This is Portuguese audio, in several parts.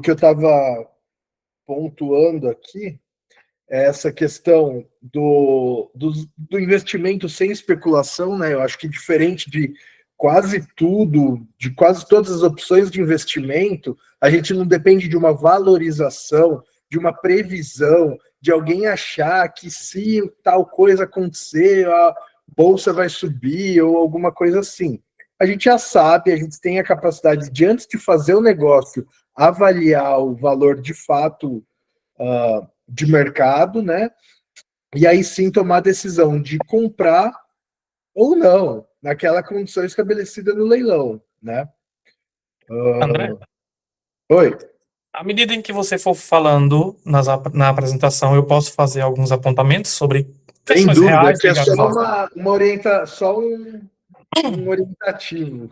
que eu estava pontuando aqui é essa questão do investimento sem especulação, né? Eu acho que diferente de quase tudo, de quase todas as opções de investimento, a gente não depende de uma valorização, de uma previsão, de alguém achar que se tal coisa acontecer, a bolsa vai subir ou alguma coisa assim. A gente já sabe, a gente tem a capacidade de, antes de fazer o negócio, avaliar o valor de fato de mercado, né? E aí sim tomar a decisão de comprar ou não, naquela condição estabelecida no leilão, né? André, Oi. à medida em que você for falando na apresentação, eu posso fazer alguns apontamentos sobre Sem questões dúvida, reais que é só ligadas ao... um orientativo.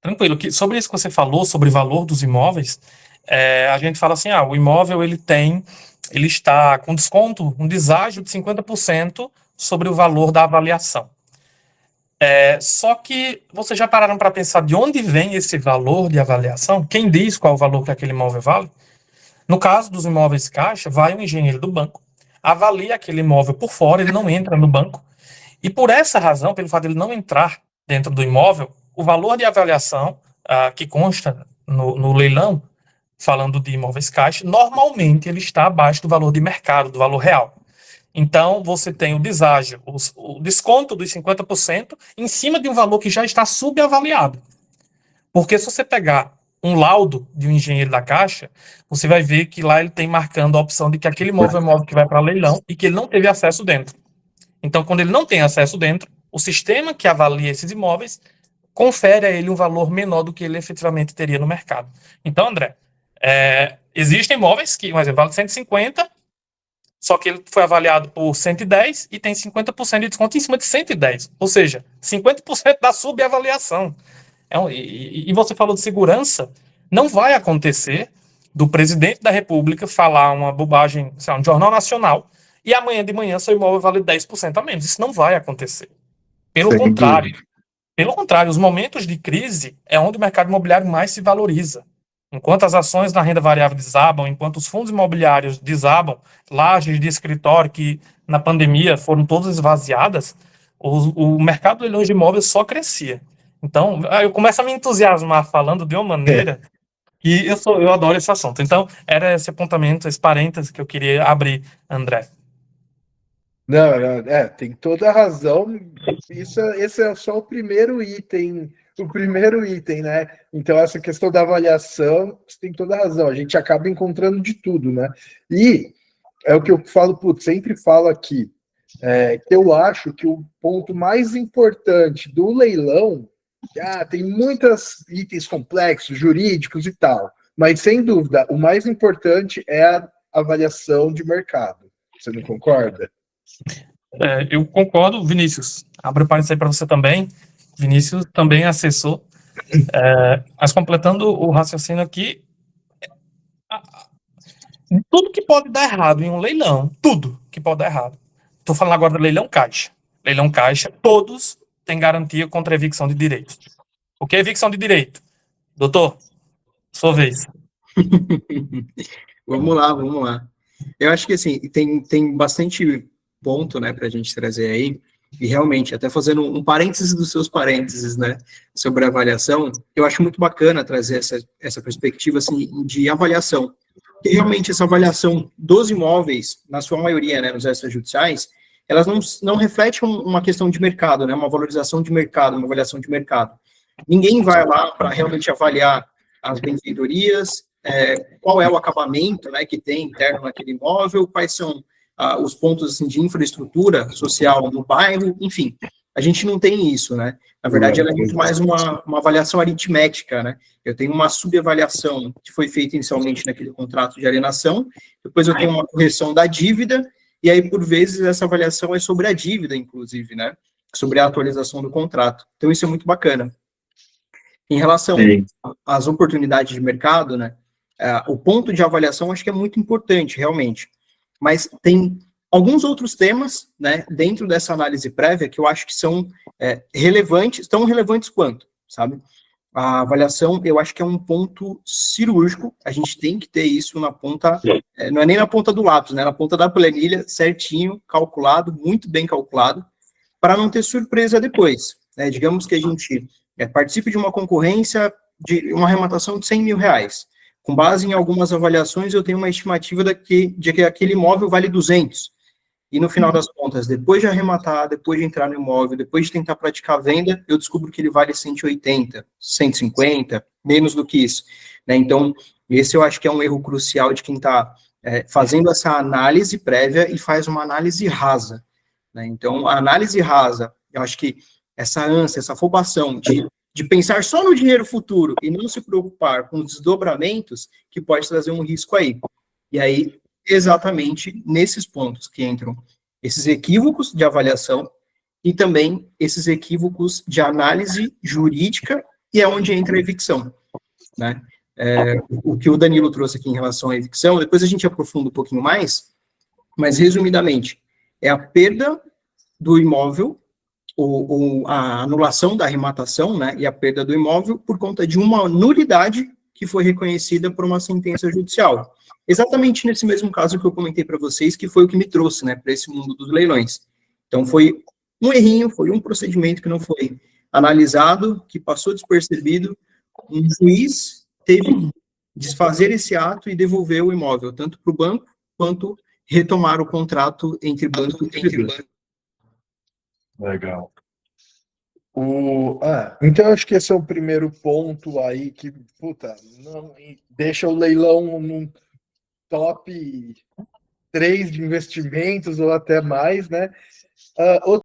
Tranquilo, que sobre isso que você falou, sobre o valor dos imóveis, a gente fala assim, o imóvel ele está com desconto, um deságio de 50% sobre o valor da avaliação. Só que vocês já pararam para pensar de onde vem esse valor de avaliação? Quem diz qual o valor que aquele imóvel vale? No caso dos imóveis caixa, vai um engenheiro do banco, avalia aquele imóvel por fora, ele não entra no banco, e por essa razão, pelo fato de ele não entrar dentro do imóvel, o valor de avaliação que consta no leilão, falando de imóveis caixa, normalmente ele está abaixo do valor de mercado, do valor real. Então, você tem o deságio, o desconto dos 50% em cima de um valor que já está subavaliado. Porque se você pegar um laudo de um engenheiro da Caixa, você vai ver que lá ele tem marcando a opção de que aquele imóvel é um imóvel que vai para leilão e que ele não teve acesso dentro. Então, quando ele não tem acesso dentro, o sistema que avalia esses imóveis confere a ele um valor menor do que ele efetivamente teria no mercado. Então, André, existem imóveis que, por exemplo, vale 150, só que ele foi avaliado por 110 e tem 50% de desconto em cima de 110. Ou seja, 50% da subavaliação. E você falou de segurança, não vai acontecer do presidente da República falar uma bobagem, sei lá, no Jornal Nacional, e amanhã de manhã seu imóvel vale 10% a menos. Isso não vai acontecer. Pelo contrário, os momentos de crise é onde o mercado imobiliário mais se valoriza. Enquanto as ações na renda variável desabam, enquanto os fundos imobiliários desabam, lajes de escritório que na pandemia foram todas esvaziadas, o mercado de leilões de imóveis só crescia. Então, eu começo a me entusiasmar falando de uma maneira que eu adoro esse assunto. Então, era esse apontamento, esse parêntese que eu queria abrir, André. Não, tem toda a razão. Esse é só o primeiro item, né? Então, essa questão da avaliação, você tem toda a razão. A gente acaba encontrando de tudo, né? E é o que eu falo, sempre falo aqui, que eu acho que o ponto mais importante do leilão, tem muitos itens complexos, jurídicos e tal, mas sem dúvida, o mais importante é a avaliação de mercado. Você não concorda? Eu concordo, Vinícius. Abro parênteses aí para você também. Vinícius também é assessor. Mas completando o raciocínio aqui, tudo que pode dar errado em um leilão, tudo que pode dar errado. Estou falando agora do leilão caixa. Leilão caixa, todos têm garantia contra evicção de direito. O que é evicção de direito? Doutor, sua vez. Vamos lá, vamos lá. Eu acho que assim, tem bastante ponto, né, para a gente trazer aí, e realmente, até fazendo um parênteses dos seus parênteses, né, sobre a avaliação, eu acho muito bacana trazer essa perspectiva, assim, de avaliação. E realmente essa avaliação dos imóveis, na sua maioria, né, nos extrajudiciais, elas não refletem uma questão de mercado, né, uma valorização de mercado, uma avaliação de mercado. Ninguém vai lá para realmente avaliar as benfeitorias, qual é o acabamento, né, que tem interno naquele imóvel, quais são os pontos assim, de infraestrutura social no bairro, enfim, a gente não tem isso, né? Na verdade, ela é muito mais uma avaliação aritmética, né? Eu tenho uma subavaliação que foi feita inicialmente naquele contrato de alienação, depois eu tenho uma correção da dívida, e aí, por vezes, essa avaliação é sobre a dívida, inclusive, né? Sobre a atualização do contrato. Então, isso é muito bacana. Em relação às oportunidades de mercado, né? O ponto de avaliação acho que é muito importante, realmente. Mas tem alguns outros temas, né, dentro dessa análise prévia que eu acho que são relevantes, tão relevantes quanto, sabe? A avaliação, eu acho que é um ponto cirúrgico, a gente tem que ter isso na ponta, não é nem na ponta do lápis, né, na ponta da planilha, certinho, calculado, muito bem calculado, para não ter surpresa depois, né? Digamos que a gente participe de uma concorrência de uma arrematação de R$100 mil, com base em algumas avaliações, eu tenho uma estimativa de que aquele imóvel vale 200, e no final das contas, depois de arrematar, depois de entrar no imóvel, depois de tentar praticar a venda, eu descubro que ele vale 180, 150, menos do que isso, né? Então, esse eu acho que é um erro crucial de quem está fazendo essa análise prévia e faz uma análise rasa, né? Então, a análise rasa, eu acho que essa ânsia, essa afobação de pensar só no dinheiro futuro e não se preocupar com os desdobramentos, que pode trazer um risco aí. E aí, exatamente nesses pontos que entram esses equívocos de avaliação e também esses equívocos de análise jurídica, e é onde entra a evicção, né? O que o Danilo trouxe aqui em relação à evicção, depois a gente aprofunda um pouquinho mais, mas resumidamente, é a perda do imóvel, ou a anulação da arrematação, né, e a perda do imóvel por conta de uma nulidade que foi reconhecida por uma sentença judicial. Exatamente nesse mesmo caso que eu comentei para vocês, que foi o que me trouxe, né, para esse mundo dos leilões. Então, foi um errinho, foi um procedimento que não foi analisado, que passou despercebido, um juiz teve que desfazer esse ato e devolver o imóvel, tanto para o banco, quanto retomar o contrato entre banco e credor. Legal. Então eu acho que esse é o primeiro ponto aí que, puta, não, deixa o leilão num top 3 de investimentos ou até mais, né?